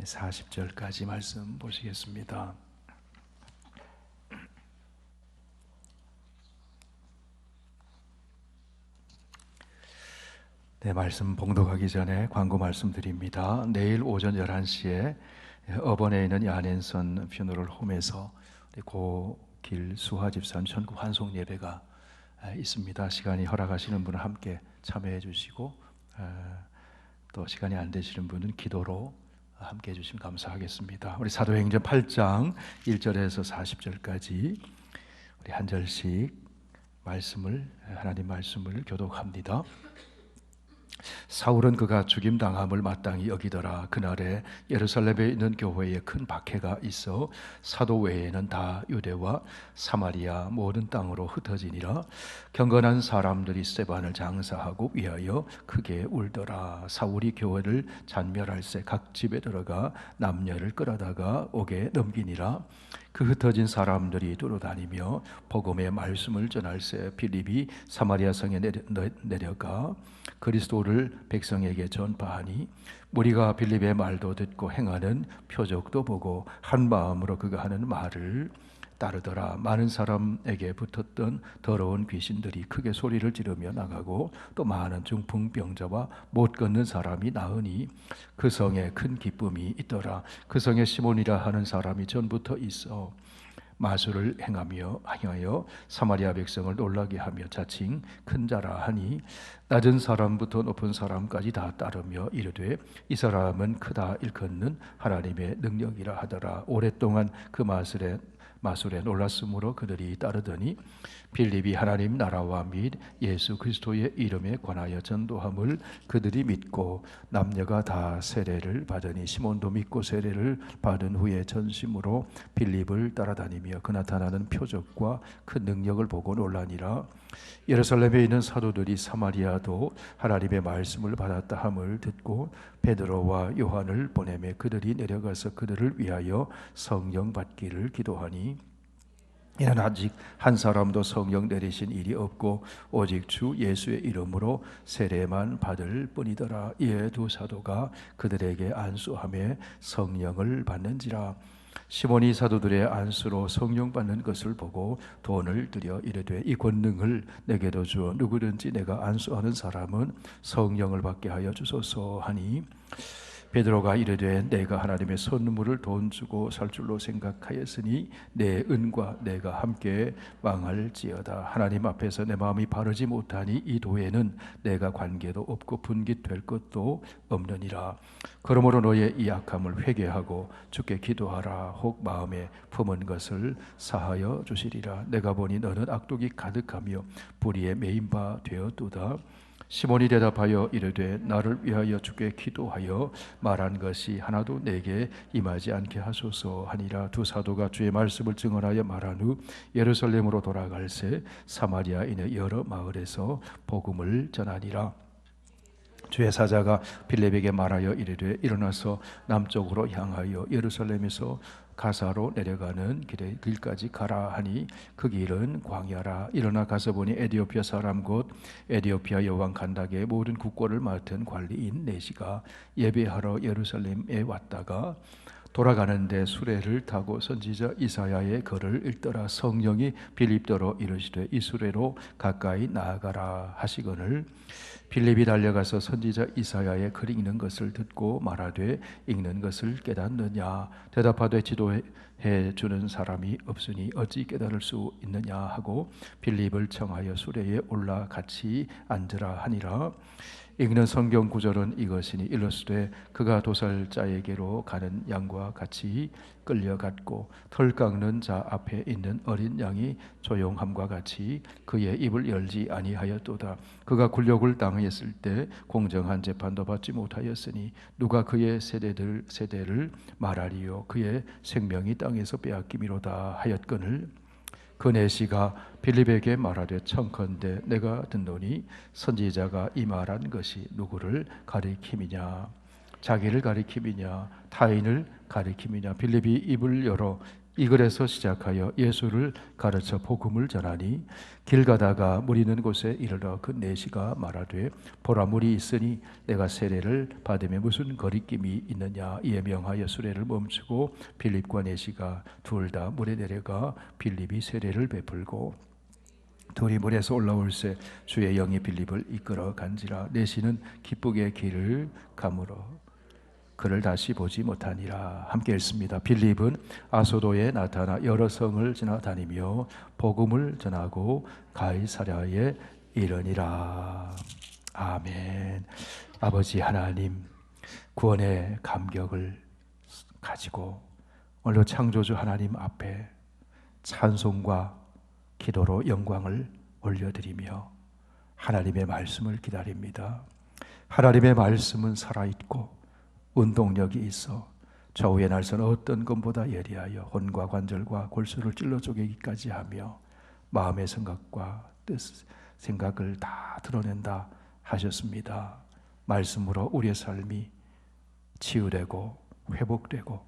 40절까지 말씀 보시겠습니다. 네, 말씀 봉독하기 전에 광고 말씀드립니다. 내일 오전 11시에 어번에 있는 야넨선 퓨너럴 홈에서 고길 수화 집사님 전국 환송 예배가 있습니다. 시간이 허락하시는 분은 함께 참여해 주시고, 또 시간이 안 되시는 분은 기도로 함께 해주시면 감사하겠습니다. 우리 사도행전 8장 1절에서 40절까지 우리 한 절씩 하나님 말씀을 교독합니다. 사울은 그가 죽임당함을 마땅히 여기더라. 그날에 예루살렘에 있는 교회에 큰 박해가 있어 사도 외에는 다 유대와 사마리아 모든 땅으로 흩어지니라. 경건한 사람들이 스데반을 장사하고 위하여 크게 울더라. 사울이 교회를 잔멸할새 각 집에 들어가 남녀를 끌어다가 옥에 넘기니라. 그 흩어진 사람들이 두루다니며 복음의 말씀을 전할새 빌립이 사마리아 성에 내려가 그리스도를 백성에게 전파하니 무리가 빌립의 말도 듣고 행하는 표적도 보고 한 마음으로 그가 하는 말을 따르더라. 많은 사람에게 붙었던 더러운 귀신들이 크게 소리를 지르며 나가고 또 많은 중풍병자와 못 걷는 사람이 나으니 그 성에 큰 기쁨이 있더라. 그 성에 시몬이라 하는 사람이 전부터 있어 마술을 행하여 사마리아 백성을 놀라게 하며 자칭 큰 자라 하니 낮은 사람부터 높은 사람까지 다 따르며 이르되 이 사람은 크다 일컫는 하나님의 능력이라 하더라. 오랫동안 그 마술에 놀랐으므로 그들이 따르더니 빌립이 하나님 나라와 및 예수 그리스도의 이름에 관하여 전도함을 그들이 믿고 남녀가 다 세례를 받으니 시몬도 믿고 세례를 받은 후에 전심으로 빌립을 따라다니며 그 나타나는 표적과 그 능력을 보고 놀라니라. 예루살렘에 있는 사도들이 사마리아도 하나님의 말씀을 받았다 함을 듣고 베드로와 요한을 보내매 그들이 내려가서 그들을 위하여 성령 받기를 기도하니 이는 아직 한 사람도 성령 내리신 일이 없고 오직 주 예수의 이름으로 세례만 받을 뿐이더라. 이에 두 사도가 그들에게 안수하며 성령을 받는지라. 시몬이 사도들의 안수로 성령 받는 것을 보고 돈을 들여 이르되 이 권능을 내게도 주어 누구든지 내가 안수하는 사람은 성령을 받게 하여 주소서 하니 베드로가 이르되 내가 하나님의 선물을 돈 주고 살 줄로 생각하였으니 내 은과 내가 함께 망할지어다. 하나님 앞에서 내 마음이 바르지 못하니 이 도에는 내가 관계도 없고 분깃될 것도 없느니라. 그러므로 너의 이 악함을 회개하고 주께 기도하라. 혹 마음에 품은 것을 사하여 주시리라. 내가 보니 너는 악독이 가득하며 불의에 매인 바 되었도다. 시몬이 대답하여 이르되 나를 위하여 주께 기도하여 말한 것이 하나도 내게 임하지 않게 하소서 하니라. 두 사도가 주의 말씀을 증언하여 말한 후 예루살렘으로 돌아갈새 사마리아인의 여러 마을에서 복음을 전하니라. 주의 사자가 빌립에게 말하여 이르되 일어나서 남쪽으로 향하여 예루살렘에서 가사로 내려가는 길까지 가라 하니 그 길은 광야라. 일어나 가서 보니 에디오피아 사람 곧 에디오피아 여왕 간닥의 모든 국고를 맡은 관리인 네시가 예배하러 예루살렘에 왔다가 돌아가는데 수레를 타고 선지자 이사야의 글을 읽더라. 성령이 빌립더러 이르시되 이 수레로 가까이 나아가라 하시거늘 빌립이 달려가서 선지자 이사야의 글 읽는 것을 듣고 말하되 읽는 것을 깨닫느냐. 대답하되 지도해 주는 사람이 없으니 어찌 깨달을 수 있느냐 하고 빌립을 청하여 수레에 올라 같이 앉으라 하니라. 읽는 성경 구절은 이것이니 일러스되 그가 도살자에게로 가는 양과 같이 끌려갔고 털 깎는 자 앞에 있는 어린 양이 조용함과 같이 그의 입을 열지 아니하였도다. 그가 굴욕을 당했을 때 공정한 재판도 받지 못하였으니 누가 그의 세대를 말하리요. 그의 생명이 땅에서 빼앗김이로다 하였거늘 그 네시가 빌립에게 말하되 청컨대 내가 듣노니 선지자가 이 말한 것이 누구를 가리킴이냐 자기를 가리킴이냐 타인을 가리킴이냐. 빌립이 입을 열어 이 글에서 시작하여 예수를 가르쳐 복음을 전하니 길 가다가 물 있는 곳에 이르러 그 내시가 말하되 보라 물이 있으니 내가 세례를 받으며 무슨 거리낌이 있느냐. 이에 명하여 수레를 멈추고 빌립과 내시가 둘 다 물에 내려가 빌립이 세례를 베풀고 둘이 물에서 올라올새 주의 영이 빌립을 이끌어 간지라. 내시는 기쁘게 길을 가므로 그를 다시 보지 못하니라. 함께 읽습니다. 빌립은 아소도에 나타나 여러 성을 지나다니며 복음을 전하고 가이사랴에 이르니라. 아멘. 아버지 하나님, 구원의 감격을 가지고 오늘 창조주 하나님 앞에 찬송과 기도로 영광을 올려드리며 하나님의 말씀을 기다립니다. 하나님의 말씀은 살아있고 운동력이 있어 좌우의 날선 어떤 것보다 예리하여 혼과 관절과 골수를 찔러 쪼개기까지 하며 마음의 생각과 뜻, 생각을 다 드러낸다 하셨습니다. 말씀으로 우리의 삶이 치유되고 회복되고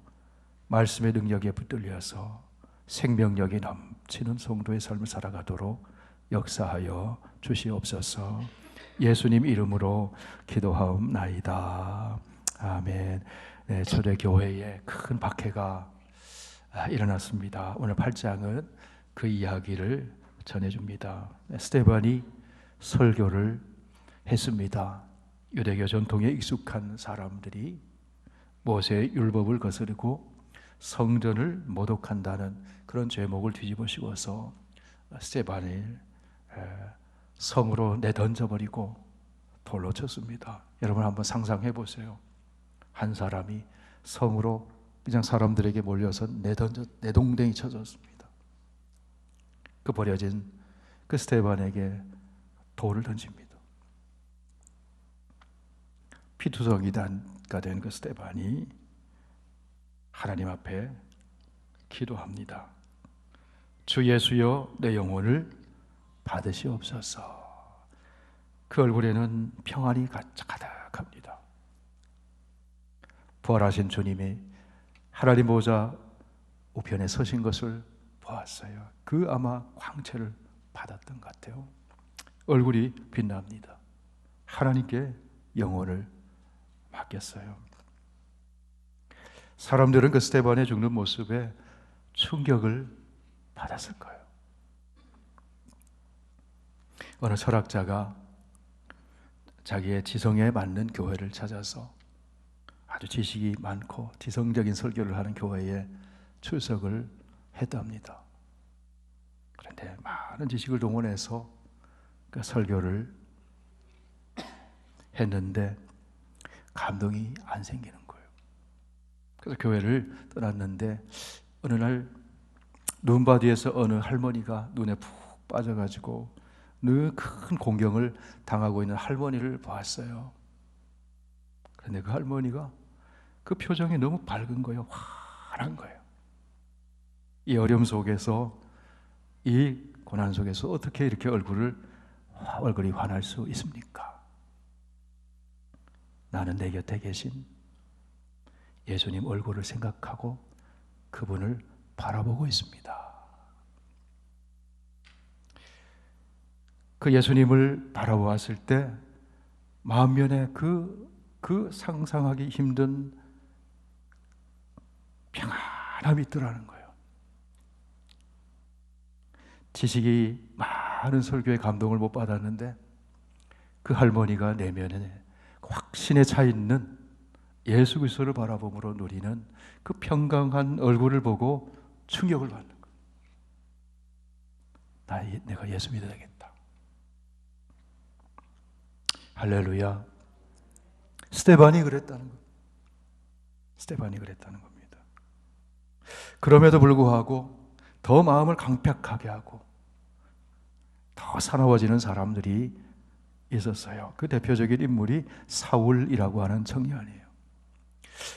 말씀의 능력에 붙들려서 생명력이 넘치는 성도의 삶을 살아가도록 역사하여 주시옵소서. 예수님 이름으로 기도하옵나이다. 아멘. 네, 초대교회에 큰 박해가 일어났습니다. 오늘 8장은 그 이야기를 전해줍니다. 스데반이 설교를 했습니다. 유대교 전통에 익숙한 사람들이 모세의 율법을 거스르고 성전을 모독한다는 그런 죄목을 뒤집어 씌워서 스데반을 성으로 내던져버리고 돌로 쳤습니다. 여러분 한번 상상해 보세요. 한 사람이 성으로 그냥 사람들에게 몰려서 내동댕이 쳐졌습니다. 그 버려진 그 스데반에게 돌을 던집니다. 피투성이가 된 그 스데반이 하나님 앞에 기도합니다. 주 예수여 내 영혼을 받으시옵소서. 그 얼굴에는 평안이 가득합니다. 부활하신 주님이 하나님 보좌 우편에 서신 것을 보았어요. 그 아마 광채를 받았던 것 같아요. 얼굴이 빛납니다. 하나님께 영혼을 맡겼어요. 사람들은 그 스데반의 죽는 모습에 충격을 받았을 거예요. 어느 철학자가 자기의 지성에 맞는 교회를 찾아서 아주 지식이 많고 지성적인 설교를 하는 교회에 출석을 했답니다. 그런데 많은 지식을 동원해서 그 설교를 했는데 감동이 안 생기는 거예요. 그래서 교회를 떠났는데 어느 날 눈바 뒤에서 어느 할머니가 눈에 푹 빠져가지고 늘 큰 공경을 당하고 있는 할머니를 보았어요. 그런데 그 할머니가 그 표정이 너무 밝은 거예요. 환한 거예요. 이 어려움 속에서, 이 고난 속에서 어떻게 이렇게 얼굴이 환할 수 있습니까? 나는 내 곁에 계신 예수님 얼굴을 생각하고 그분을 바라보고 있습니다. 그 예수님을 바라보았을 때 만면에 그 상상하기 힘든 평안함이 있더라는 거예요. 지식이 많은 설교에 감동을 못 받았는데 그 할머니가 내면에 확신에 차 있는 예수 그리스도를 바라봄으로 누리는 그 평강한 얼굴을 보고 충격을 받는 거예요. 내가 예수 믿어야겠다. 할렐루야. 스데반이 그랬다는 겁니다. 스데반이 그랬다는 겁니다. 그럼에도 불구하고 더 마음을 강팍하게 하고 더 사나워지는 사람들이 있었어요. 그 대표적인 인물이 사울이라고 하는 청년이에요.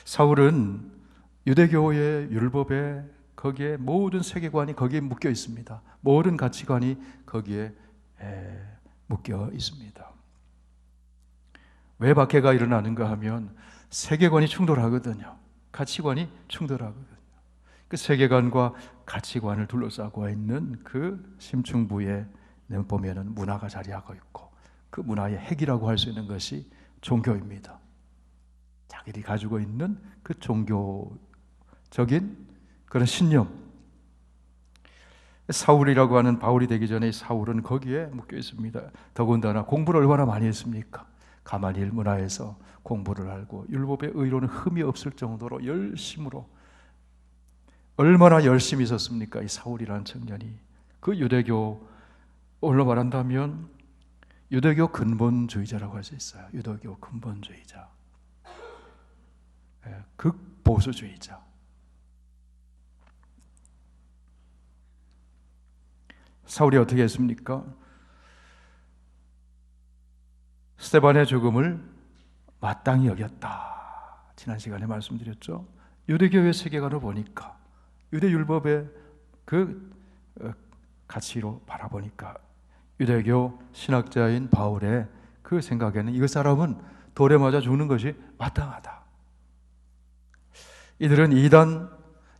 사울은 유대교의 율법에, 거기에 모든 세계관이 거기에 묶여 있습니다. 모든 가치관이 거기에 묶여 있습니다. 왜 박해가 일어나는가 하면 세계관이 충돌하거든요. 가치관이 충돌하거든요. 그 세계관과 가치관을 둘러싸고 있는 그 심층부에 보면은 문화가 자리하고 있고, 그 문화의 핵이라고 할 수 있는 것이 종교입니다. 자기들이 가지고 있는 그 종교적인 그런 신념. 사울이라고 하는 바울이 되기 전에 사울은 거기에 묶여 있습니다. 더군다나 공부를 얼마나 많이 했습니까? 가말리엘 문화에서 공부를 하고 율법의 의로는 흠이 없을 정도로 열심으로, 얼마나 열심히 있었습니까? 이 사울이라는 청년이. 그 유대교로 말한다면 유대교 근본주의자라고 할 수 있어요. 유대교 근본주의자, 극보수주의자. 사울이 어떻게 했습니까? 스데반의 죽음을 마땅히 여겼다. 지난 시간에 말씀드렸죠. 유대교의 세계관을 보니까, 유대 율법의 그 가치로 바라보니까, 유대교 신학자인 바울의 그 생각에는 이 사람은 돌에 맞아 죽는 것이 마땅하다. 이들은 이단,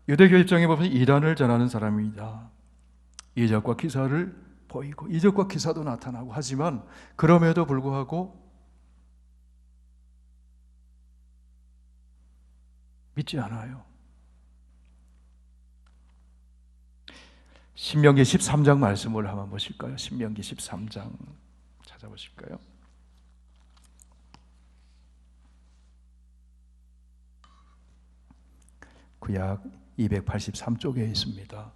유대교 입장에 보면 이단을 전하는 사람입니다. 이적과 기사를 보이고 이적과 기사도 나타나고, 하지만 그럼에도 불구하고 믿지 않아요. 신명기 13장 말씀을 한번 보실까요? 신명기 13장 찾아보실까요? 구약 283쪽에 있습니다.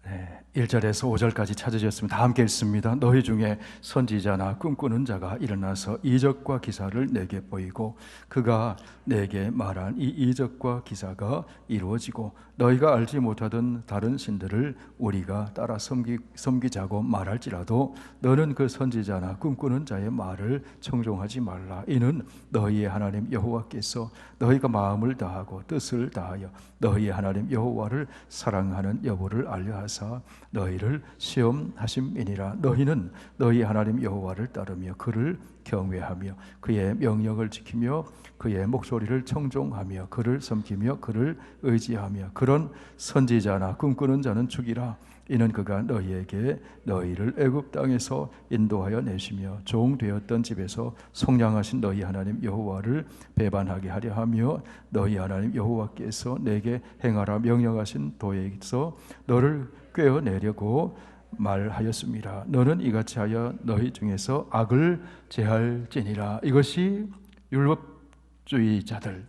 네, 1절에서 5절까지 찾으셨으면 다 함께 읽습니다. 너희 중에 선지자나 꿈꾸는 자가 일어나서 이적과 기사를 내게 보이고 그가 내게 말한 이 이적과 기사가 이루어지고 너희가 알지 못하던 다른 신들을 우리가 따라 섬기자고 말할지라도 너는 그 선지자나 꿈꾸는 자의 말을 청종하지 말라. 이는 너희의 하나님 여호와께서 너희가 마음을 다하고 뜻을 다하여 너희의 하나님 여호와를 사랑하는 여부를 알려하사 너희를 시험하심이니라. 너희는 너희 하나님 여호와를 따르며 그를 경외하며 그의 명령을 지키며 그의 목소리를 청종하며 그를 섬기며 그를 의지하며 그런 선지자나 꿈꾸는 자는 죽이라. 이는 그가 너희에게 너희를 애굽 땅에서 인도하여 내시며 종 되었던 집에서 속량하신 너희 하나님 여호와를 배반하게 하려 하며 너희 하나님 여호와께서 내게 행하라 명령하신 도에서 너를 꿰어내려고 말하였습니다. 너는 이같이 하여 너희 중에서 악을 제할지니라. 이것이 율법주의자들,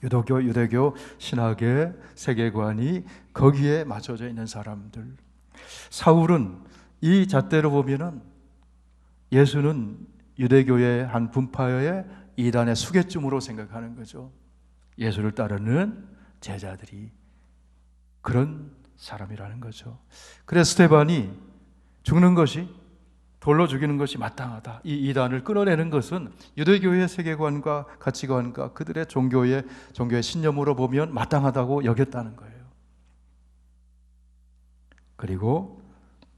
유대교 신학의 세계관이 거기에 맞춰져 있는 사람들. 사울은 이 잣대로 보면은 예수는 유대교의 한 분파의 이단의 수괴쯤으로 생각하는 거죠. 예수를 따르는 제자들이 그런 사람이라는 거죠. 그래서 스데반이 죽는 것이, 돌로 죽이는 것이 마땅하다. 이 이단을 끊어내는 것은 유대교의 세계관과 가치관과 그들의 종교의 신념으로 보면 마땅하다고 여겼다는 거예요. 그리고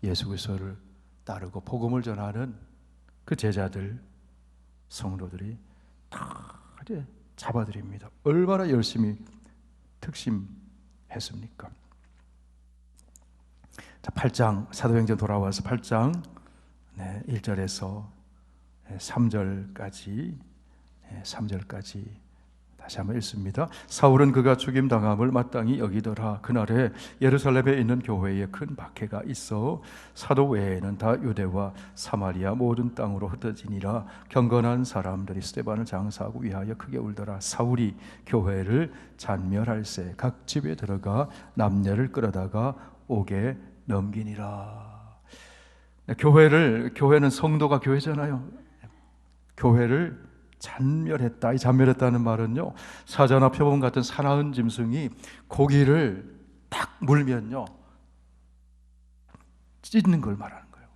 예수 그리스도를 따르고 복음을 전하는 그 제자들, 성도들이 다 이제 잡아들입니다. 얼마나 열심히 특심했습니까? 자, 8장 사도행전 돌아와서 8장 1절에서 3절까지 다시 한번 읽습니다. 사울은 그가 죽임당함을 마땅히 여기더라. 그날에 예루살렘에 있는 교회에 큰 박해가 있어 사도 외에는 다 유대와 사마리아 모든 땅으로 흩어지니라. 경건한 사람들이 스데반을 장사하고 위하여 크게 울더라. 사울이 교회를 잔멸할세 각 집에 들어가 남녀를 끌어다가 옥에 넘기니라. 교회는 성도가 교회잖아요. 교회를 잔멸했다. 이 잔멸했다는 말은요, 사자나 표범 같은 사나운 짐승이 고기를 딱 물면요 찢는 걸 말하는 거예요.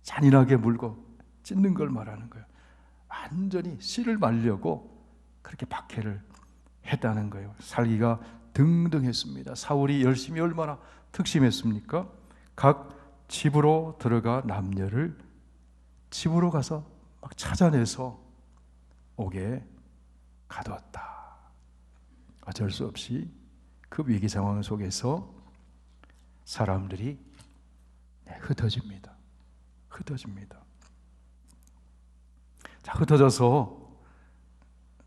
잔인하게 물고 찢는 걸 말하는 거예요. 완전히 씨를 말려고 그렇게 박해를 했다는 거예요. 살기가 등등했습니다. 사울이 열심히 얼마나 특심했습니까? 각 집으로 들어가 남녀를 집으로 가서 막 찾아내서 옥에 가두었다. 어쩔 수 없이 그 위기 상황 속에서 사람들이 흩어집니다. 자, 흩어져서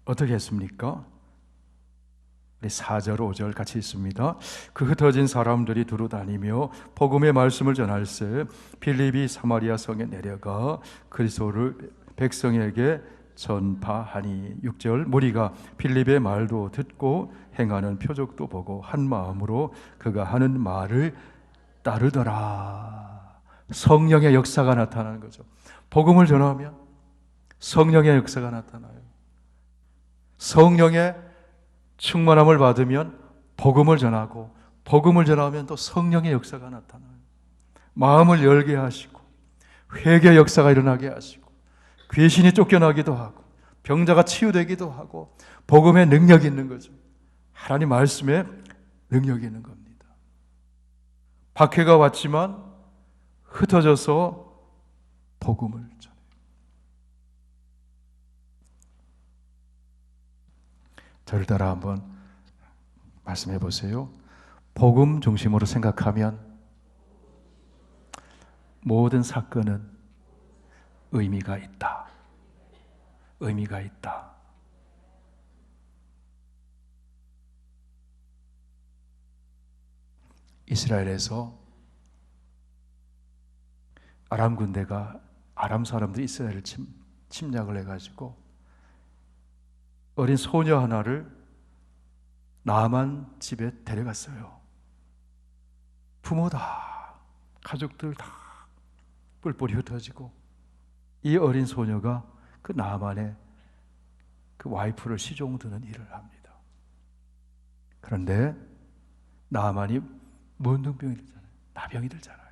어떻게 했습니까? 우리 4절, 5절 같이 있습니다. 그 흩어진 사람들이 두루 다니며 복음의 말씀을 전할세 빌립이 사마리아 성에 내려가 그리스도를 백성에게 전파하니. 6절, 무리가 빌립의 말도 듣고 행하는 표적도 보고 한 마음으로 그가 하는 말을 따르더라. 성령의 역사가 나타나는 거죠. 복음을 전하면 성령의 역사가 나타나요. 성령의 충만함을 받으면 복음을 전하고, 복음을 전하면 또 성령의 역사가 나타나요. 마음을 열게 하시고 회개 역사가 일어나게 하시고 귀신이 쫓겨나기도 하고 병자가 치유되기도 하고 복음의 능력이 있는 거죠. 하나님 말씀에 능력이 있는 겁니다. 박해가 왔지만 흩어져서 복음을 전해요. 저를 따라 한번 말씀해 보세요. 복음 중심으로 생각하면 모든 사건은 의미가 있다. 의미가 있다. 이스라엘에서 아람 군대가 아람 사람들이 이스라엘을 침략을 해가지고 어린 소녀 하나를 나만 집에 데려갔어요. 부모 다, 가족들 다 뿔뿔이 흩어지고 이 어린 소녀가 그 나만의 그 와이프를 시종 드는 일을 합니다. 그런데 나만이 문둥병이 들잖아요. 나병이 들잖아요.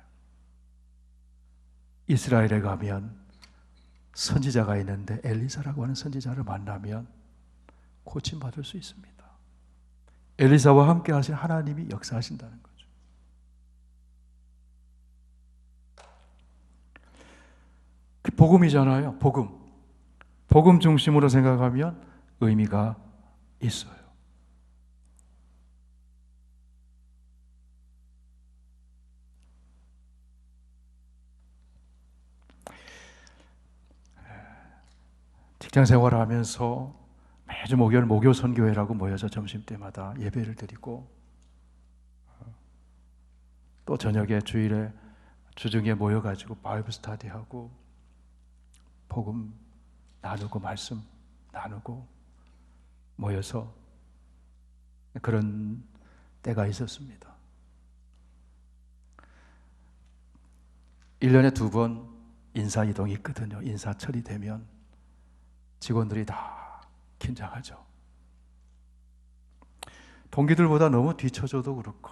이스라엘에 가면 선지자가 있는데 엘리사라고 하는 선지자를 만나면 고침받을 수 있습니다. 엘리사와 함께 하신 하나님이 역사하신다는 거죠. 그 복음이잖아요. 복음 중심으로 생각하면 의미가 있어요. 직장 생활을 하면서 매주 목요일 목요 선교회라고 모여서 점심때마다 예배를 드리고 또 저녁에 주일에 주중에 모여가지고 바이블 스터디하고 복음 나누고 말씀 나누고 모여서 그런 때가 있었습니다. 1년에 2번 인사이동이 있거든요. 인사철이 되면 직원들이 다 긴장하죠. 동기들보다 너무 뒤처져도 그렇고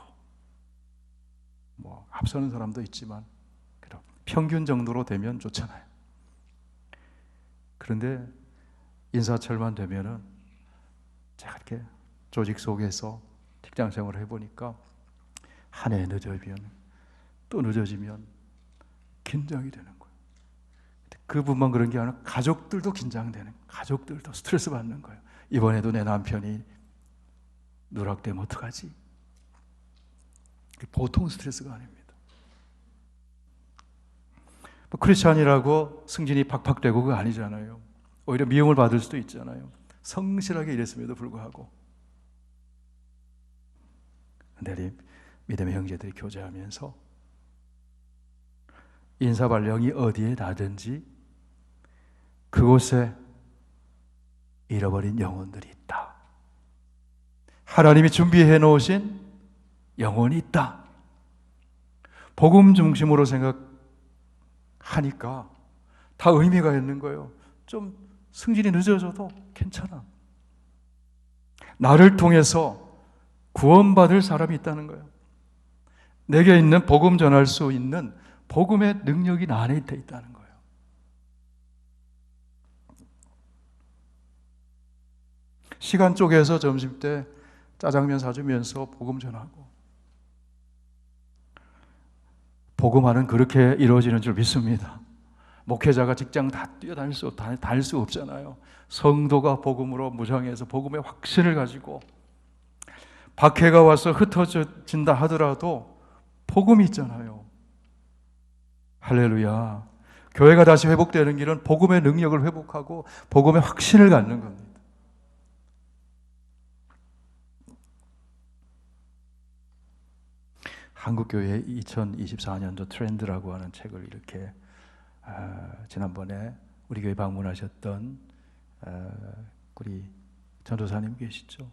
뭐 앞서는 사람도 있지만 평균 정도로 되면 좋잖아요. 그런데 인사철만 되면은 제가 이렇게 조직 속에서 직장 생활을 해보니까 한 해 늦어지면 또 늦어지면 긴장이 되는 거예요. 그분만 그런 게 아니라 가족들도 긴장되는, 가족들도 스트레스 받는 거예요. 이번에도 내 남편이 누락되면 어떡하지? 보통 스트레스가 아닙니다. 뭐 크리스찬이라고 승진이 팍팍 되고 그거 아니잖아요. 오히려 미움을 받을 수도 있잖아요. 성실하게 일했음에도 불구하고. 근데 믿음의 형제들이 교제하면서 인사발령이 어디에 나든지 그곳에 잃어버린 영혼들이 있다. 하나님이 준비해 놓으신 영혼이 있다. 복음 중심으로 생각하니까 다 의미가 있는 거예요. 좀 승진이 늦어져도 괜찮아. 나를 통해서 구원받을 사람이 있다는 거예요. 내게 있는 복음 전할 수 있는 복음의 능력이 나 안에 있다는 거예요. 시간 쪼개서 점심때 짜장면 사주면서 복음 전하고 복음화는 그렇게 이루어지는 줄 믿습니다. 목회자가 직장 다 뛰어다닐 다닐 수 없잖아요. 성도가 복음으로 무장해서 복음의 확신을 가지고 박해가 와서 흩어진다 하더라도 복음이 있잖아요. 할렐루야. 교회가 다시 회복되는 길은 복음의 능력을 회복하고 복음의 확신을 갖는 겁니다. 한국교회의 2024년도 트렌드라고 하는 책을 이렇게 지난번에 우리 교회 방문하셨던 우리 전도사님 계시죠?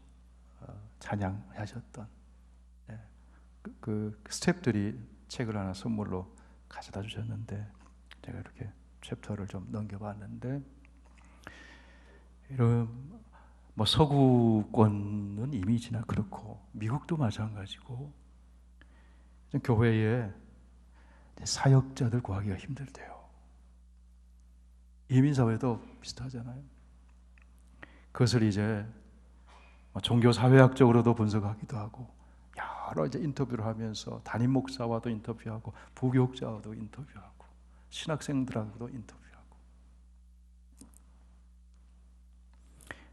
찬양하셨던 그 스태프들이 책을 하나 선물로 가져다 주셨는데 제가 이렇게 챕터를 좀 넘겨봤는데 이런 뭐 서구권은 이미지나 그렇고 미국도 마찬가지고 교회에 사역자들 구하기가 힘들대요. 이민사회도 비슷하잖아요. 그것을 이제 종교사회학적으로도 분석하기도 하고 여러 이제 인터뷰를 하면서 담임 목사와도 인터뷰하고 부교육자와도 인터뷰하고 신학생들하고도 인터뷰하고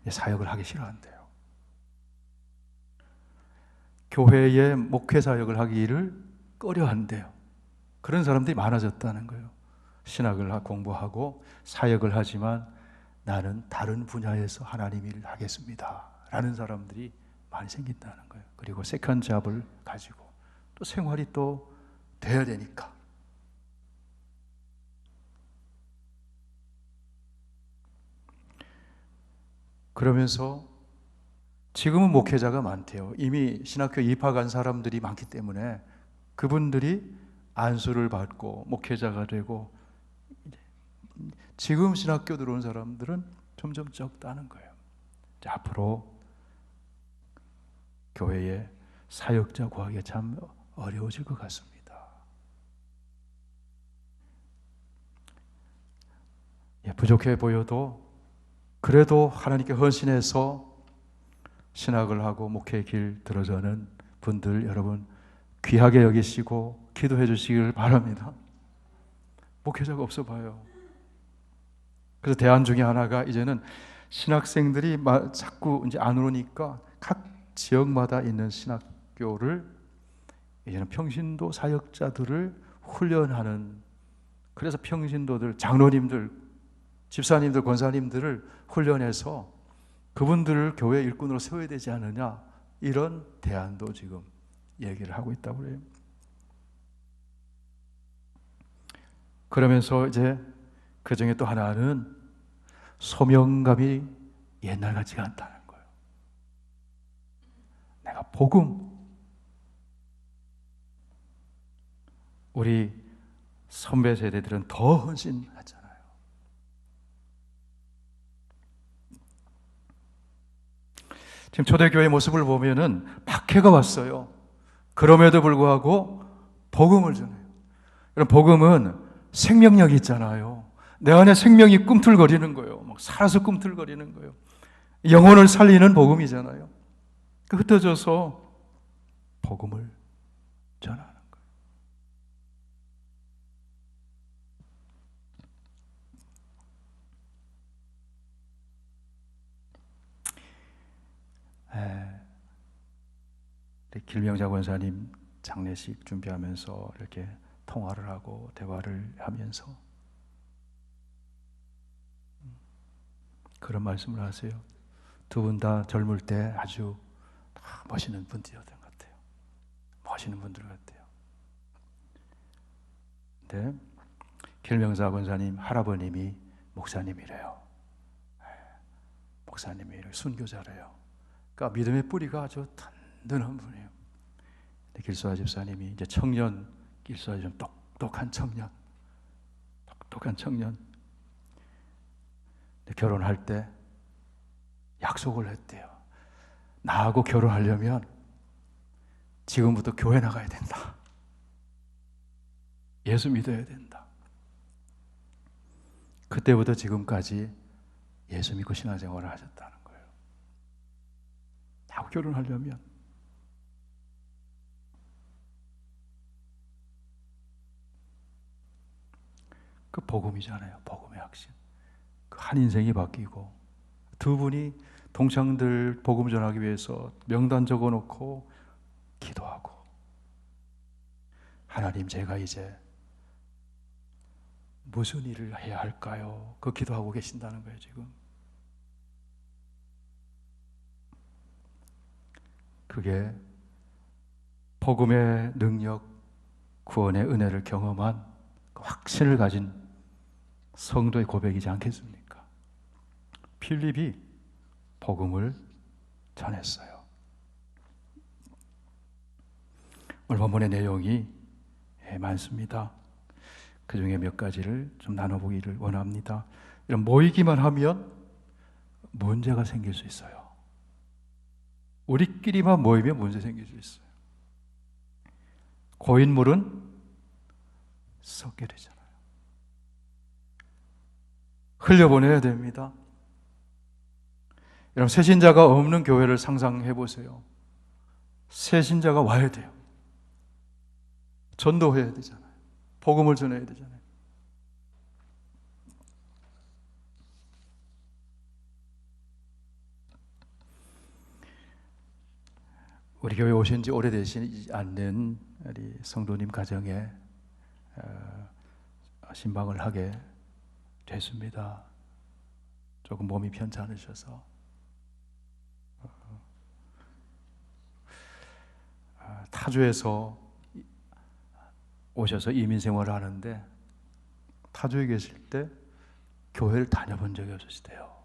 사역을 하기 싫어한대요. 교회에 목회 사역을 하기를 꺼려한대요. 그런 사람들이 많아졌다는 거예요. 신학을 공부하고 사역을 하지만 나는 다른 분야에서 하나님 일을 하겠습니다 라는 사람들이 많이 생긴다는 거예요. 그리고 세컨 잡을 가지고 또 생활이 또 돼야 되니까. 그러면서 지금은 목회자가 많대요. 이미 신학교 입학한 사람들이 많기 때문에 그분들이 안수를 받고 목회자가 되고 지금 신학교 들어온 사람들은 점점 적다는 거예요. 앞으로 교회에 사역자 구하기가 참 어려워질 것 같습니다. 부족해 보여도 그래도 하나님께 헌신해서 신학을 하고 목회의 길 들어서는 분들 여러분 귀하게 여기시고 기도해 주시길 바랍니다. 목회자가 없어 봐요. 그래서 대안 중에 하나가 이제는 신학생들이 자꾸 이제 안 오니까 각 지역마다 있는 신학교를 이제는 평신도 사역자들을 훈련하는, 그래서 평신도들, 장로님들, 집사님들, 권사님들을 훈련해서 그분들을 교회 일꾼으로 세워야 되지 않느냐, 이런 대안도 지금 얘기를 하고 있다고 그래요. 그러면서 이제 그 중에 또 하나는 소명감이 옛날 같지가 않다는 거예요. 내가 복음, 우리 선배 세대들은 더 헌신하잖아요. 지금 초대교회 모습을 보면은 박해가 왔어요. 그럼에도 불구하고 복음을 전해요. 그럼 복음은 생명력이 있잖아요. 내 안에 생명이 꿈틀거리는 거예요. 막 살아서 꿈틀거리는 거예요. 영혼을 살리는 복음이잖아요. 흩어져서 복음을 전하는 거예요. 길명자 권사님 장례식 준비하면서 이렇게 통화를 하고 대화를 하면서 그런 말씀을 하세요. 두 분 다 젊을 때 아주 멋있는 분들이었던 것 같아요. 멋있는 분들 같아요. 근데 길명자 권사님 할아버님이 목사님이래요. 목사님이래요. 순교자래요. 그러니까 믿음의 뿌리가 아주 든든한 분이에요. 길수아 집사님이 이제 청년, 길수아 좀 똑똑한 청년. 결혼할 때 약속을 했대요. 나하고 결혼하려면 지금부터 교회 나가야 된다. 예수 믿어야 된다. 그때부터 지금까지 예수 믿고 신앙생활을 하셨다는 거예요. 나하고 결혼하려면. 그 복음이잖아요. 복음의 확신. 그 한 인생이 바뀌고 두 분이 동창들 복음 전하기 위해서 명단 적어놓고 기도하고, 하나님 제가 이제 무슨 일을 해야 할까요? 그 기도하고 계신다는 거예요 지금. 그게 복음의 능력, 구원의 은혜를 경험한 그 확신을 가진 성도의 고백이지 않겠습니까? 필립이 복음을 전했어요. 오늘 본문의 내용이 많습니다. 그 중에 몇 가지를 좀 나눠보기를 원합니다. 이런 모이기만 하면 문제가 생길 수 있어요. 우리끼리만 모이면 문제 생길 수 있어요. 고인물은 썩게 되잖아요. 흘려보내야 됩니다. 여러분, 새신자가 없는 교회를 상상해 보세요. 새신자가 와야 돼요. 전도해야 되잖아요. 복음을 전해야 되잖아요. 우리 교회 오신 지 오래되지 않는 우리 성도님 가정에 신방을 하게 됐습니다. 조금 몸이 편찮으셔서 타주에서 오셔서 이민 생활을 하는데, 타주에 계실 때 교회를 다녀본 적이 없으시대요.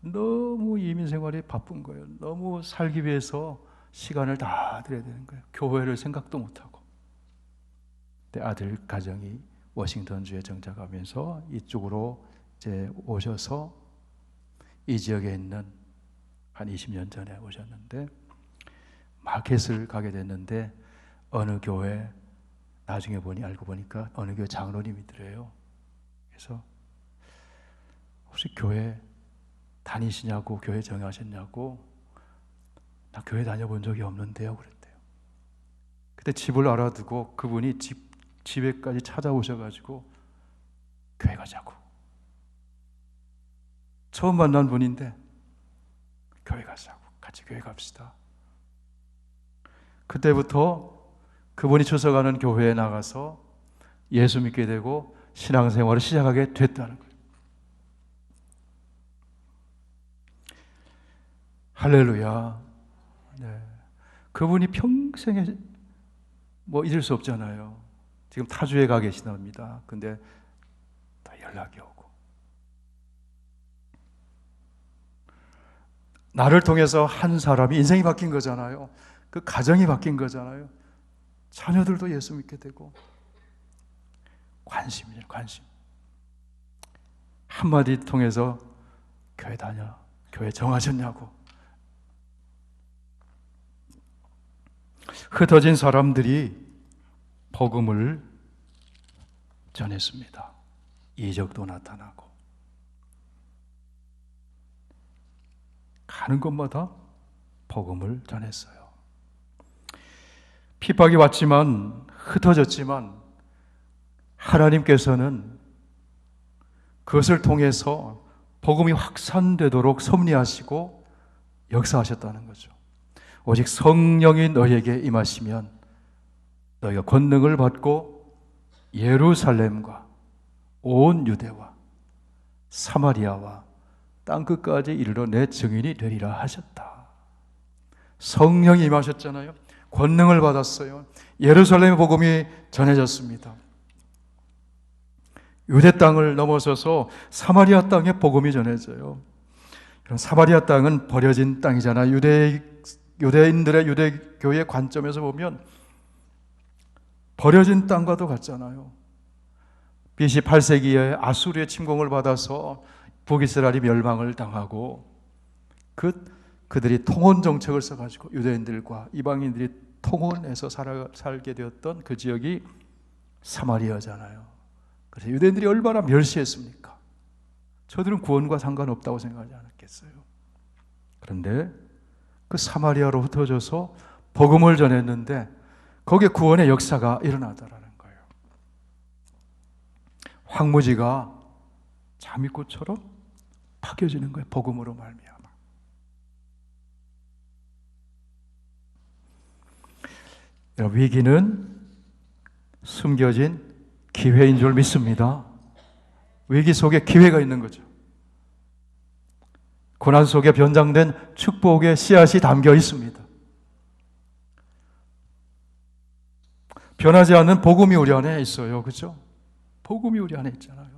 너무 이민 생활이 바쁜 거예요. 너무 살기 위해서 시간을 다 들여야 되는 거예요. 교회를 생각도 못하고. 근데 아들 가정이 워싱턴주에 정착하면서 이쪽으로 이제 오셔서 이 지역에 있는, 한 20년 전에 오셨는데 마켓을 가게 됐는데, 어느 교회, 나중에 알고 보니까 어느 교회 장로님이더래요. 그래서 혹시 교회 다니시냐고, 교회 정하셨냐고, 나 교회 다녀본 적이 없는데요 그랬대요. 그때 집을 알아두고 그분이 집에까지 찾아오셔가지고 교회 가자고. 처음 만난 분인데 교회 가자고, 같이 교회 갑시다. 그때부터 그분이 출석하는 교회에 나가서 예수 믿게 되고 신앙생활을 시작하게 됐다는 거예요. 할렐루야. 네. 그분이 평생에 잊을 수 없잖아요. 지금 타주에 가 계시답니다. 근데 다 연락이 오고, 나를 통해서 한 사람이 인생이 바뀐 거잖아요. 그 가정이 바뀐 거잖아요. 자녀들도 예수 믿게 되고. 관심이에요, 관심. 한마디 통해서 교회 다녀, 교회 정하셨냐고. 흩어진 사람들이 복음을 전했습니다. 이적도 나타나고, 가는 곳마다 복음을 전했어요. 핍박이 왔지만, 흩어졌지만 하나님께서는 그것을 통해서 복음이 확산되도록 섭리하시고 역사하셨다는 거죠. 오직 성령이 너희에게 임하시면 너희가 권능을 받고 예루살렘과 온 유대와 사마리아와 땅끝까지 이르러 내 증인이 되리라 하셨다. 성령이 임하셨잖아요. 권능을 받았어요. 예루살렘의 복음이 전해졌습니다. 유대 땅을 넘어서서 사마리아 땅에 복음이 전해져요. 사마리아 땅은 버려진 땅이잖아요. 유대인들의 유대교의 관점에서 보면 버려진 땅과도 같잖아요. BC 8세기에 아수르의 침공을 받아서 북이스라엘이 멸망을 당하고, 그들이 통혼 정책을 써가지고 유대인들과 이방인들이 통혼해서 살게 되었던 그 지역이 사마리아잖아요. 그래서 유대인들이 얼마나 멸시했습니까? 저들은 구원과 상관없다고 생각하지 않았겠어요? 그런데 그 사마리아로 흩어져서 복음을 전했는데 거기에 구원의 역사가 일어나더라는 거예요. 황무지가 자미꽃처럼 파겨지는 거예요. 복음으로 말미암아. 여러분, 위기는 숨겨진 기회인 줄 믿습니다. 위기 속에 기회가 있는 거죠. 고난 속에 변장된 축복의 씨앗이 담겨 있습니다. 변하지 않는 복음이 우리 안에 있어요. 그렇죠? 복음이 우리 안에 있잖아요.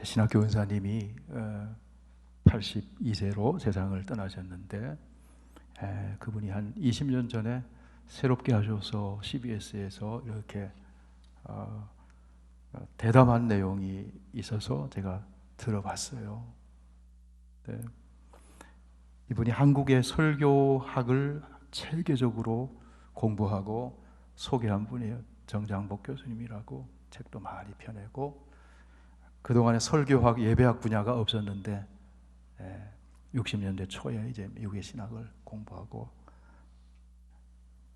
신학교 은사님이 82세로 세상을 떠나셨는데, 그분이 한 20년 전에 새롭게 하셔서 CBS에서 이렇게 대담한 내용이 있어서 제가 들어봤어요. 네. 이분이 한국의 설교학을 체계적으로 공부하고 소개한 분이에요. 정장복 교수님이라고 책도 많이 펴내고, 그동안에 설교학, 예배학 분야가 없었는데 60년대 초에 이제 미국의 신학을 공부하고,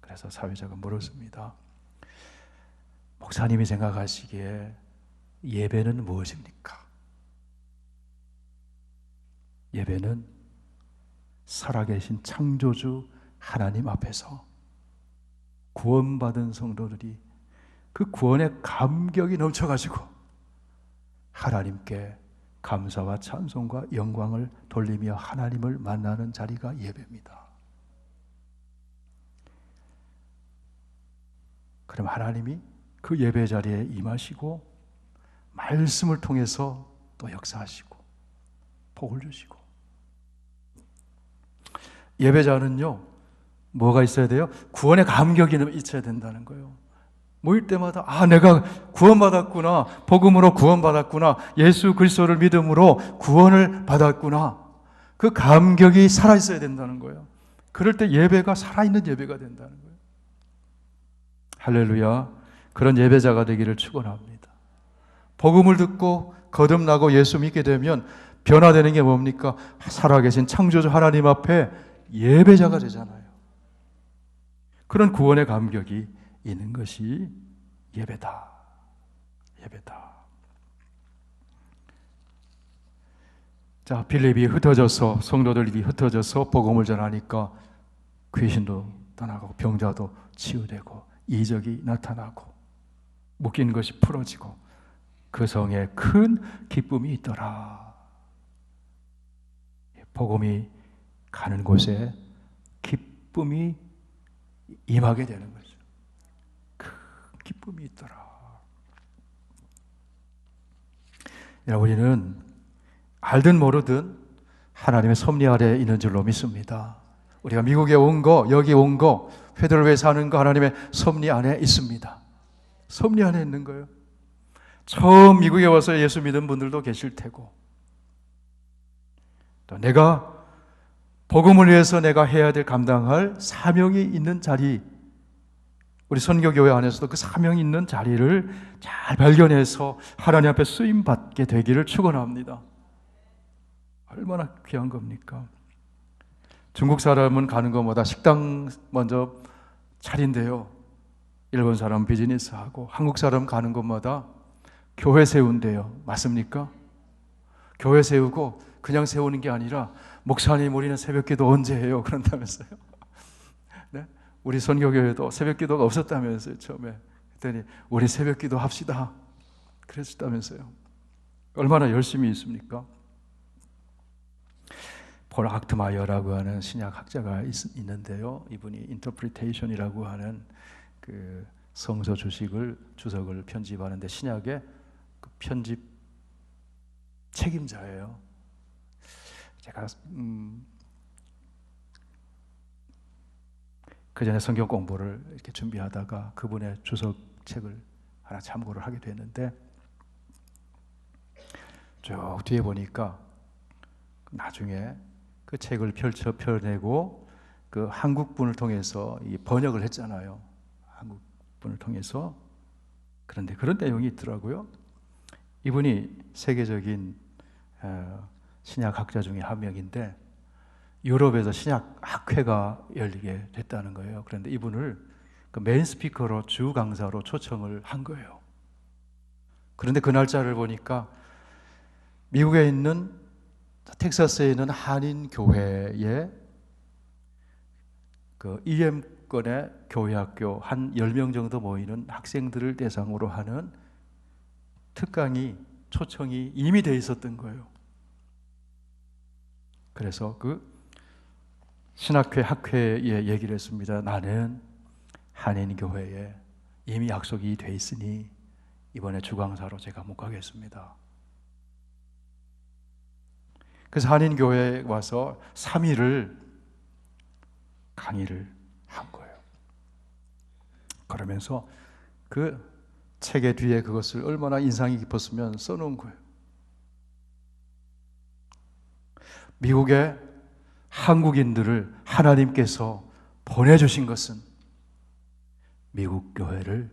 그래서 사회자가 물었습니다. 목사님이 생각하시기에 예배는 무엇입니까? 예배는 살아계신 창조주 하나님 앞에서 구원받은 성도들이 그 구원의 감격이 넘쳐가지고 하나님께 감사와 찬송과 영광을 돌리며 하나님을 만나는 자리가 예배입니다. 그럼 하나님이 그 예배 자리에 임하시고 말씀을 통해서 또 역사하시고 복을 주시고, 예배자는요 뭐가 있어야 돼요? 구원의 감격이 있어야 된다는 거예요. 모일 때마다 내가 구원받았구나, 복음으로 구원받았구나, 예수 그리스도를 믿음으로 구원을 받았구나, 그 감격이 살아있어야 된다는 거예요. 그럴 때 예배가 살아있는 예배가 된다는 거예요. 할렐루야. 그런 예배자가 되기를 축원합니다. 복음을 듣고 거듭나고 예수 믿게 되면 변화되는 게 뭡니까? 살아계신 창조주 하나님 앞에 예배자가 되잖아요. 그런 구원의 감격이 있는 것이 예배다. 예배다. 자, 빌립이 흩어져서, 성도들이 흩어져서 복음을 전하니까 귀신도 떠나고 병자도 치유되고 이적이 나타나고 묶인 것이 풀어지고 그 성에 큰 기쁨이 있더라. 복음이 가는 곳에 기쁨이 임하게 되는 거죠. 큰 기쁨이 있더라. 우리는 알든 모르든 하나님의 섭리 아래에 있는 줄로 믿습니다. 우리가 미국에 온 거, 여기 온 거, 페드로에 사는 거 하나님의 섭리 안에 있습니다. 섭리 안에 있는 거예요. 처음 미국에 와서 예수 믿은 분들도 계실 테고, 또 내가 복음을 위해서 내가 해야 될 감당할 사명이 있는 자리, 우리 선교교회 안에서도 그 사명이 있는 자리를 잘 발견해서 하나님 앞에 쓰임받게 되기를 축원합니다. 얼마나 귀한 겁니까? 중국 사람은 가는 것마다 식당 먼저 차린대요. 일본 사람 비즈니스하고, 한국 사람 가는 것마다 교회 세운대요. 맞습니까? 교회 세우고 그냥 세우는 게 아니라, 목사님 우리는 새벽기도 언제 해요? 그런다면서요. 네? 우리 선교교회도 새벽기도가 없었다면서요, 처음에. 그랬더니 우리 새벽기도 합시다 그랬다면서요. 얼마나 열심히 있습니까? 폴 악트마이어라고 하는 신약 학자가 있는데요. 이분이 인터프리테이션이라고 하는 그 성서 주석을 편집하는데 신약의 그 편집 책임자예요. 제가 그 전에 성경 공부를 이렇게 준비하다가 그분의 주석책을 하나 참고를 하게 됐는데, 쭉 뒤에 보니까 나중에 그 책을 펴내고 그 한국분을 통해서 이 번역을 했잖아요. 한국분을 통해서. 그런데 그런 내용이 있더라고요. 이분이 세계적인 신약학자 중에 한 명인데, 유럽에서 신약 학회가 열리게 됐다는 거예요. 그런데 이분을 그 메인 스피커로 주 강사로 초청을 한 거예요. 그런데 그 날짜를 보니까 미국에 있는 텍사스에 있는 한인 교회에 그 EM권의 교회학교 한 10명 정도 모이는 학생들을 대상으로 하는 특강이 초청이 이미 돼 있었던 거예요. 그래서 그 신학회 학회에 얘기를 했습니다. 나는 한인교회에 이미 약속이 돼 있으니 이번에 주강사로 제가 못 가겠습니다. 그래서 한인교회에 와서 3일을 강의를 한 거예요. 그러면서 그 책의 뒤에 그것을 얼마나 인상이 깊었으면 써놓은 거예요. 미국의 한국인들을 하나님께서 보내주신 것은 미국 교회를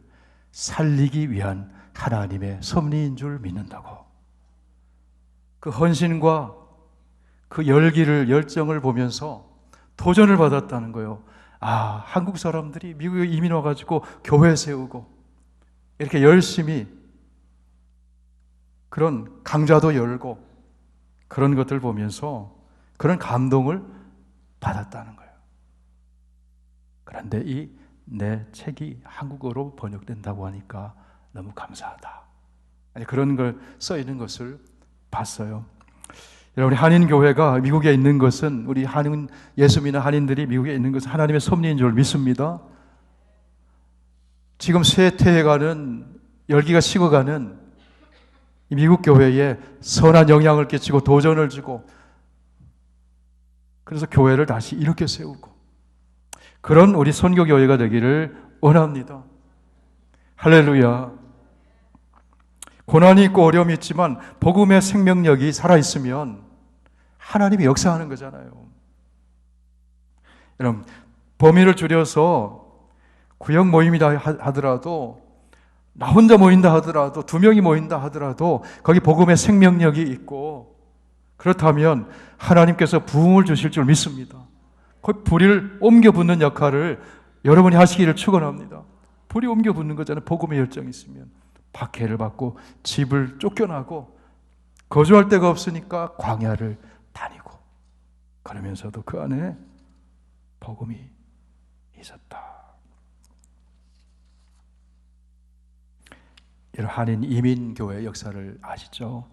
살리기 위한 하나님의 섭리인 줄 믿는다고. 그 헌신과 그 열정을 보면서 도전을 받았다는 거예요. 아, 한국 사람들이 미국에 이민 와가지고 교회 세우고 이렇게 열심히 그런 강좌도 열고 그런 것들 보면서 그런 감동을 받았다는 거예요. 그런데 이 내 책이 한국어로 번역된다고 하니까 너무 감사하다. 아니, 그런 걸 써 있는 것을 봤어요. 여러분, 한인교회가 미국에 있는 것은, 우리 한인 예수 믿는 한인들이 미국에 있는 것은 하나님의 섭리인 줄 믿습니다. 지금 쇠퇴해가는, 열기가 식어가는 미국 교회에 선한 영향을 끼치고 도전을 주고, 그래서 교회를 다시 이렇게 세우고, 그런 우리 선교교회가 되기를 원합니다. 할렐루야. 고난이 있고 어려움이 있지만 복음의 생명력이 살아있으면 하나님이 역사하는 거잖아요. 여러분, 범위를 줄여서 구역 모임이다 하더라도, 나 혼자 모인다 하더라도, 2명이 모인다 하더라도 거기 복음의 생명력이 있고, 그렇다면 하나님께서 부흥을 주실 줄 믿습니다. 그 불을 옮겨 붓는 역할을 여러분이 하시기를 축원합니다. 불이 옮겨 붓는 거잖아요. 복음의 열정이 있으면. 박해를 받고 집을 쫓겨나고 거주할 데가 없으니까 광야를 다니고, 그러면서도 그 안에 복음이 있었다. 이런 한인 이민교회 역사를 아시죠?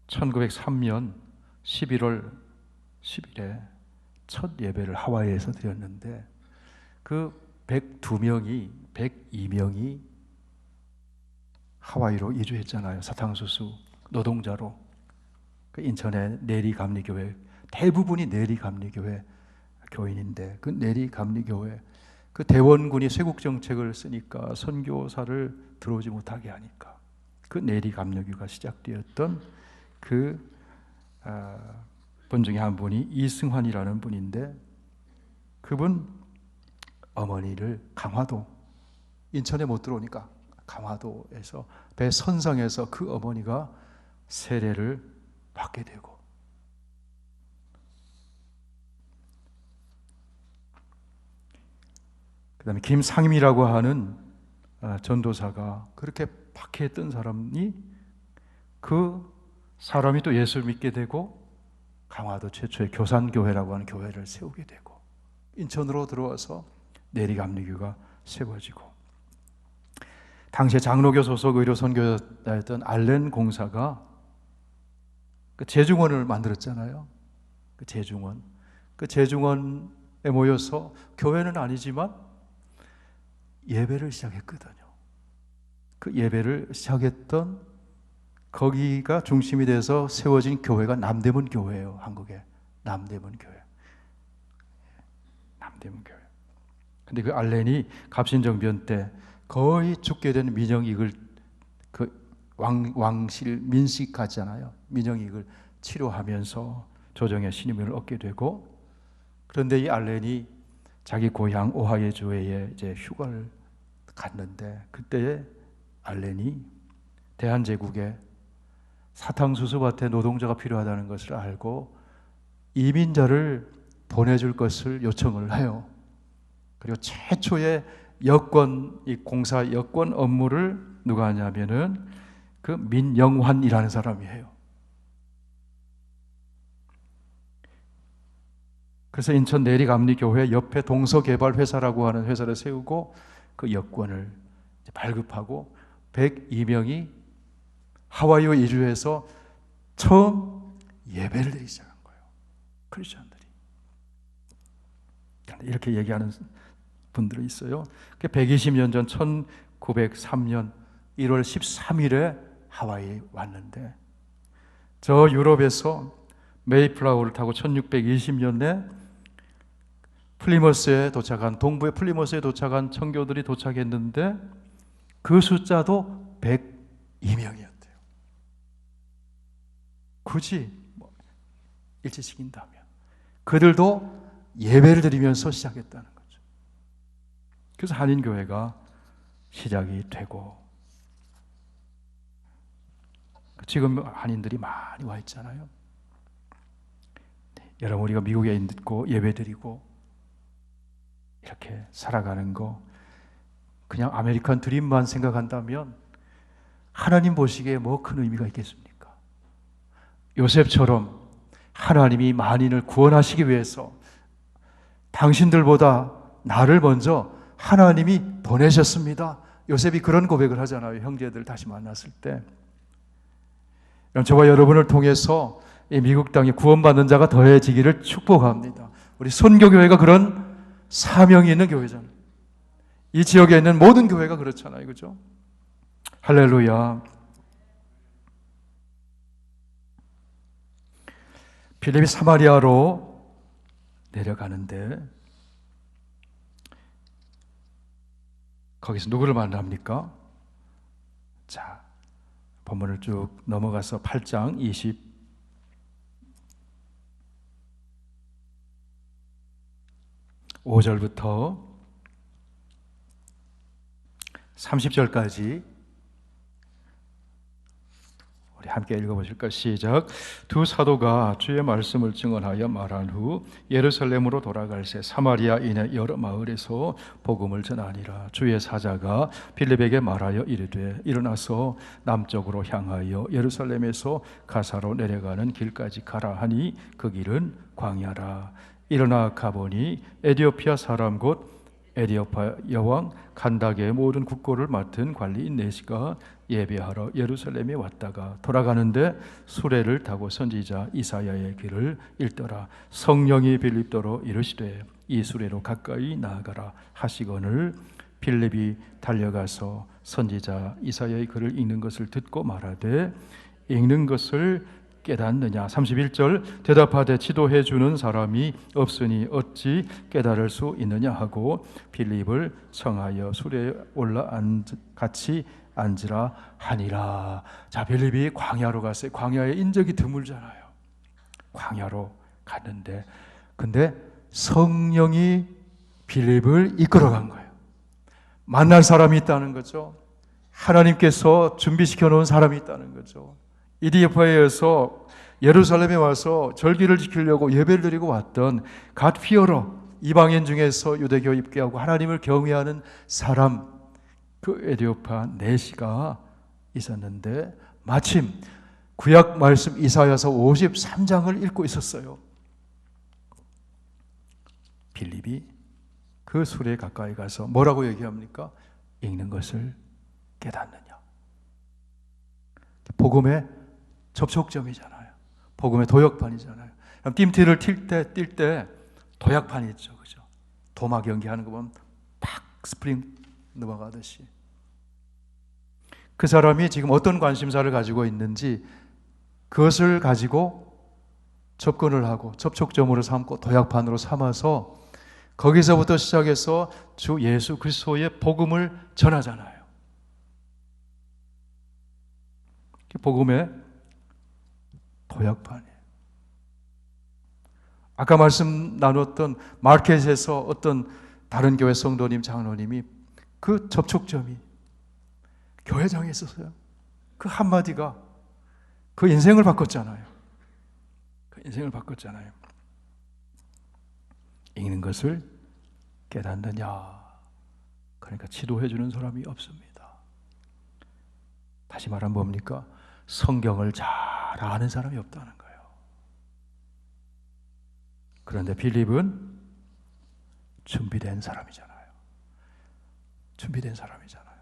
1903년 11월 10일에 첫 예배를 하와이에서 드렸는데, 그 102명이 하와이로 이주했잖아요. 사탕수수 노동자로. 그 인천의 내리감리교회, 대부분이 내리감리교회 교인인데, 그 내리감리교회, 그 대원군이 쇄국정책을 쓰니까 선교사를 들어오지 못하게 하니까 그 내리감리교회가 시작되었던 그 분 중에 한 분이 이승환이라는 분인데, 그분 어머니를 강화도, 인천에 못 들어오니까 강화도에서 배 선상에서 그 어머니가 세례를 받게 되고, 그 다음에 김상임이라고 하는 전도사가 그렇게 박해했던 사람이, 그 사람이 또 예수를 믿게 되고 강화도 최초의 교산교회라고 하는 교회를 세우게 되고, 인천으로 들어와서 내리감리교가 세워지고, 당시에 장로교 소속 의료선교사였던 알렌 공사가 그 재중원을 만들었잖아요. 그 재중원에 모여서 교회는 아니지만 예배를 시작했거든요. 그 예배를 시작했던, 거기가 중심이 돼서 세워진 교회가 남대문 교회예요. 한국의 남대문 교회. 남대문 교회. 근데 그 알렌이 갑신정변 때 거의 죽게 된 민영익을, 그 왕실 민식하잖아요. 민영익을 치료하면서 조정의 신임을 얻게 되고, 그런데 이 알렌이 자기 고향 오하이주에 이제 휴가를 갔는데, 그때에 알렌이 대한제국에 사탕수수밭에 노동자가 필요하다는 것을 알고 이민자를 보내줄 것을 요청을 해요. 그리고 최초의 여권, 이 공사 여권 업무를 누가 하냐면은 그 민영환이라는 사람이 해요. 그래서 인천 내리감리교회 옆에 동서개발회사라고 하는 회사를 세우고 그 여권을 발급하고 102명이 하와이로 이주해서 처음 예배를 드리기 시작한 거예요. 크리스천들이. 이렇게 얘기하는 분들이 있어요. 120년 전 1903년 1월 13일에 하와이에 왔는데 저 유럽에서 메이플라워를 타고 1620년에 플리머스에 도착한, 동부의 플리머스에 도착한 청교들이 도착했는데 그 숫자도 102명이었대요. 굳이 일치시킨다면 그들도 예배를 드리면서 시작했다는 거죠. 그래서 한인교회가 시작이 되고 지금 한인들이 많이 와 있잖아요. 여러분, 우리가 미국에 있고 예배 드리고 이렇게 살아가는 거 그냥 아메리칸 드림만 생각한다면 하나님 보시기에 뭐 큰 의미가 있겠습니까? 요셉처럼 하나님이 만인을 구원하시기 위해서 당신들보다 나를 먼저 하나님이 보내셨습니다. 요셉이 그런 고백을 하잖아요. 형제들 다시 만났을 때. 저와 여러분을 통해서 이 미국 땅에 구원받는 자가 더해지기를 축복합니다. 우리 선교교회가 그런 사명이 있는 교회잖아요. 이 지역에 있는 모든 교회가 그렇잖아요. 그죠? 할렐루야. 빌립이 사마리아로 내려가는데 거기서 누구를 만납니까? 자, 본문을 쭉 넘어가서 8장 25절부터 30절까지 우리 함께 읽어보실까요? 시작. 두 사도가 주의 말씀을 증언하여 말한 후 예루살렘으로 돌아갈새 사마리아인의 여러 마을에서 복음을 전하니라. 주의 사자가 빌립에게 말하여 이르되 일어나서 남쪽으로 향하여 예루살렘에서 가사로 내려가는 길까지 가라 하니 그 길은 광야라. 일어나 가보니 에디오피아 사람 곧 에디오파 여왕 간닥의 모든 국고를 맡은 관리인 네시가 예배하러 예루살렘에 왔다가 돌아가는데 수레를 타고 선지자 이사야의 길을 읽더라. 성령이 빌립더러 이르시되 이 수레로 가까이 나아가라 하시거늘 빌립이 달려가서 선지자 이사야의 글을 읽는 것을 듣고 말하되 읽는 것을 깨닫느냐. 31절 대답하되 지도해 주는 사람이 없으니 어찌 깨달을 수 있느냐 하고 빌립을 청하여 수레에 올라 같이 앉으라 하니라. 자, 빌립이 광야로 갔어요. 광야에 인적이 드물잖아요. 광야로 갔는데 근데 성령이 빌립을 이끌어간 거예요. 만날 사람이 있다는 거죠. 하나님께서 준비시켜 놓은 사람이 있다는 거죠. 이디오피아에서 예루살렘에 와서 절기를 지키려고 예배를 드리고 왔던 갓피어러, 이방인 중에서 유대교 입교하고 하나님을 경외하는 사람, 그 에디오파 네시가 있었는데 마침 구약 말씀 이사야서 53장을 읽고 있었어요. 빌립이 그 수레에 가까이 가서 뭐라고 얘기합니까? 읽는 것을 깨닫느냐. 복음의 접촉점이잖아요. 복음의 도역판이잖아요. 띰티를 뛸 때 도약판이 있죠. 그죠? 도막 연기하는 거 보면 팍 스프링 넘어가듯이. 그 사람이 지금 어떤 관심사를 가지고 있는지 그것을 가지고 접근을 하고 접촉점으로 삼고 도약판으로 삼아서 거기서부터 시작해서 주 예수 그리스도의 복음을 전하잖아요. 복음의 도약판이에요. 아까 말씀 나눴던 마켓에서 어떤 다른 교회 성도님, 장로님이 그 접촉점이 교회장에 있었어요. 그 한마디가 그 인생을 바꿨잖아요. 그 인생을 바꿨잖아요. 읽는 것을 깨닫느냐? 그러니까 지도해 주는 사람이 없습니다. 다시 말하면 뭡니까? 성경을 잘 아는 사람이 없다는 거예요. 그런데 빌립은 준비된 사람이잖아요. 준비된 사람이잖아요.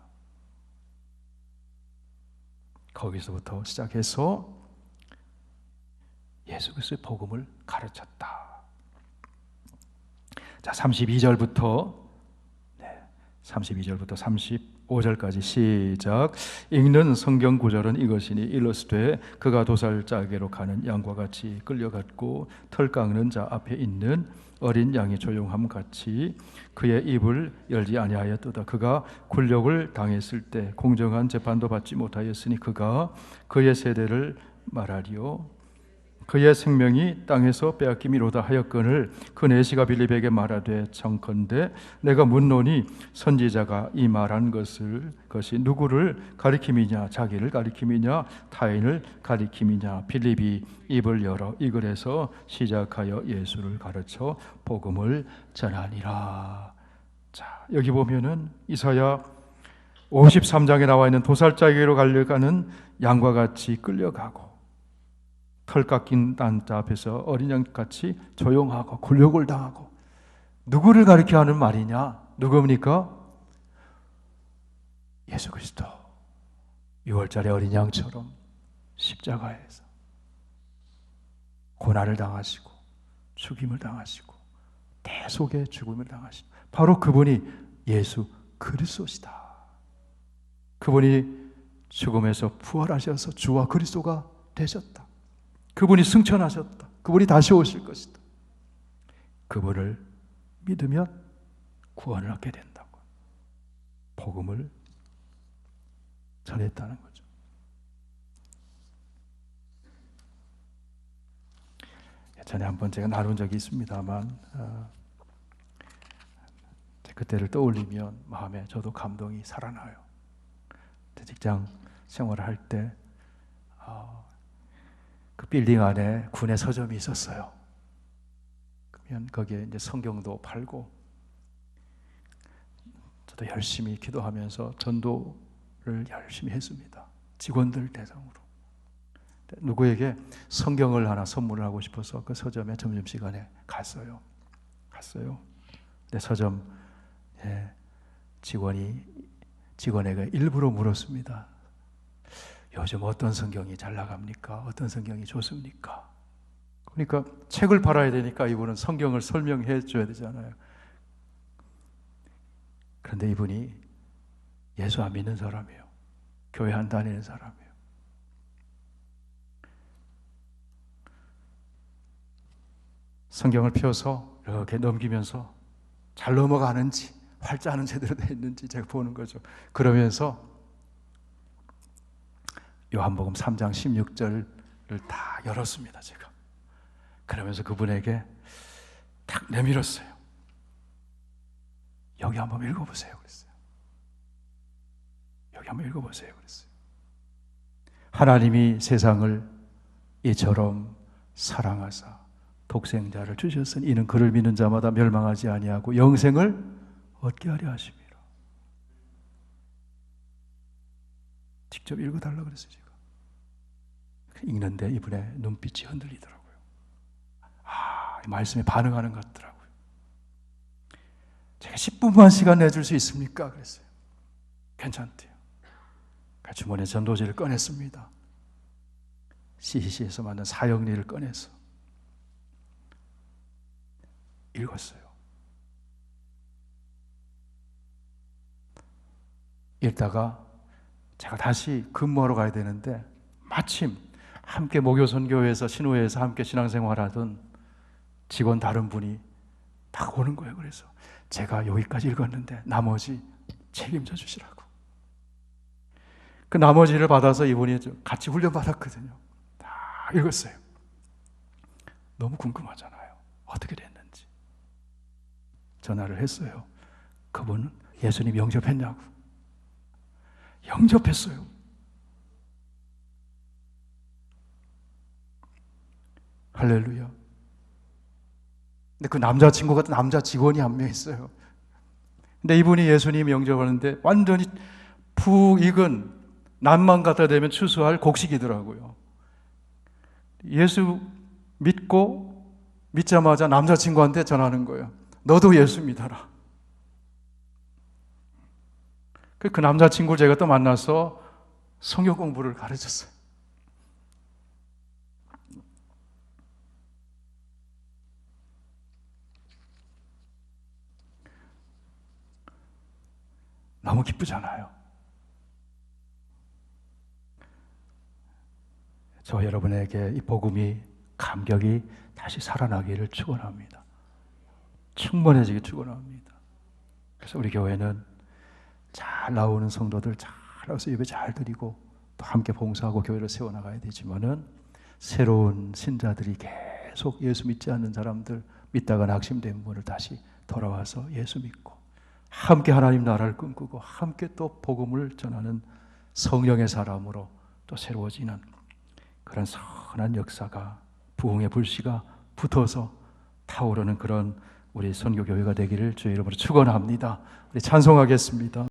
거기서부터 시작해서 예수 그리스도의 복음을 가르쳤다. 자, 32절부터 35절까지 시작. 읽는 성경 구절은 이것이니 일러스되 그가 도살자에게로 가는 양과 같이 끌려갔고 털 깎는 자 앞에 있는 어린 양이 조용함 같이 그의 입을 열지 아니하였도다. 그가 굴욕을 당했을 때 공정한 재판도 받지 못하였으니 그가 그의 세대를 말하리요. 그의 생명이 땅에서 빼앗김이로다 하였거늘 그 내시가 빌립에게 말하되 청컨대 내가 묻노니 선지자가 이 말한 것이 누구를 가리킴이냐 자기를 가리킴이냐 타인을 가리킴이냐. 빌립이 입을 열어 이 글에서 시작하여 예수를 가르쳐 복음을 전하니라. 자, 여기 보면은 이사야 53장에 나와 있는 도살자에게로 가려가는 양과 같이 끌려가고 털 깎인 단자 앞에서 어린 양같이 조용하고 굴욕을 당하고. 누구를 가리켜 하는 말이냐? 누굽니까? 예수 그리스도 6월절의 어린 양처럼 십자가에서 고난을 당하시고 죽임을 당하시고 대속의 죽음을 당하시고 바로 그분이 예수 그리스도시다. 그분이 죽음에서 부활하셔서 주와 그리스도가 되셨다. 그분이 승천하셨다. 그분이 다시 오실 것이다. 그분을 믿으면 구원을 얻게 된다고 복음을 전했다는 거죠. 예전에 한번 제가 나눈 적이 있습니다만 그때를 떠올리면 마음에 저도 감동이 살아나요. 직장 생활을 할 때 그 빌딩 안에 군의 서점이 있었어요. 그러면 거기에 이제 성경도 팔고 저도 열심히 기도하면서 전도를 열심히 했습니다. 직원들 대상으로. 누구에게 성경을 하나 선물을 하고 싶어서 그 서점에 점심시간에 갔어요. 근데 서점 직원에게 일부러 물었습니다. 요즘 어떤 성경이 잘 나갑니까? 어떤 성경이 좋습니까? 그러니까 책을 팔아야 되니까 이분은 성경을 설명해 줘야 되잖아요. 그런데 이분이 예수 안 믿는 사람이에요. 교회 안 다니는 사람이에요. 성경을 펴서 이렇게 넘기면서 잘 넘어가는지 활자는 제대로 되어 있는지 제가 보는 거죠. 그러면서 요한복음 3장 16절을 다 열었습니다. 제가. 그러면서 그분에게 탁 내밀었어요. 여기 한번 읽어보세요. 그랬어요. 여기 한번 읽어보세요. 그랬어요. 하나님이 세상을 이처럼 사랑하사 독생자를 주셨으니 이는 그를 믿는 자마다 멸망하지 아니하고 영생을 얻게 하려 하심이라. 직접 읽어달라고 그랬어요. 제가. 읽는데 이분의 눈빛이 흔들리더라고요. 이 말씀에 반응하는 것 같더라고요. 제가 10분만 시간 내줄 수 있습니까? 그랬어요. 괜찮대요. 주머니에 전도지를 꺼냈습니다. CCC에서 만든 사형리를 꺼내서 읽었어요. 읽다가 제가 다시 근무하러 가야 되는데 마침 함께 목요선교회에서 신우회에서 함께 신앙생활하던 직원 다른 분이 딱 오는 거예요. 그래서 제가 여기까지 읽었는데 나머지 책임져 주시라고. 그 나머지를 받아서 이분이 같이 훈련받았거든요. 다 읽었어요. 너무 궁금하잖아요. 어떻게 됐는지. 전화를 했어요. 그분은 예수님 영접했냐고. 영접했어요. 할렐루야. 근데 그 남자친구가 남자 직원이 한 명 있어요. 근데 이분이 예수님 영접하는데 완전히 푹 익은 남만 갖다 대면 추수할 곡식이더라고요. 예수 믿자마자 남자친구한테 전하는 거예요. 너도 예수 믿어라. 그 남자친구를 제가 또 만나서 성경 공부를 가르쳤어요. 너무 기쁘잖아요. 저 여러분에게 이 복음이 감격이 다시 살아나기를 축원합니다. 충만해지기 축원합니다. 그래서 우리 교회는 잘 나오는 성도들 잘 나와서 예배 잘 드리고 또 함께 봉사하고 교회를 세워나가야 되지만은 새로운 신자들이 계속 예수 믿지 않는 사람들, 믿다가 낙심된 분을 다시 돌아와서 예수 믿고 함께 하나님 나라를 꿈꾸고 함께 또 복음을 전하는 성령의 사람으로 또 새로워지는 그런 선한 역사가, 부흥의 불씨가 붙어서 타오르는 그런 우리 선교교회가 되기를 주의 이름으로 축원합니다. 우리 찬송하겠습니다.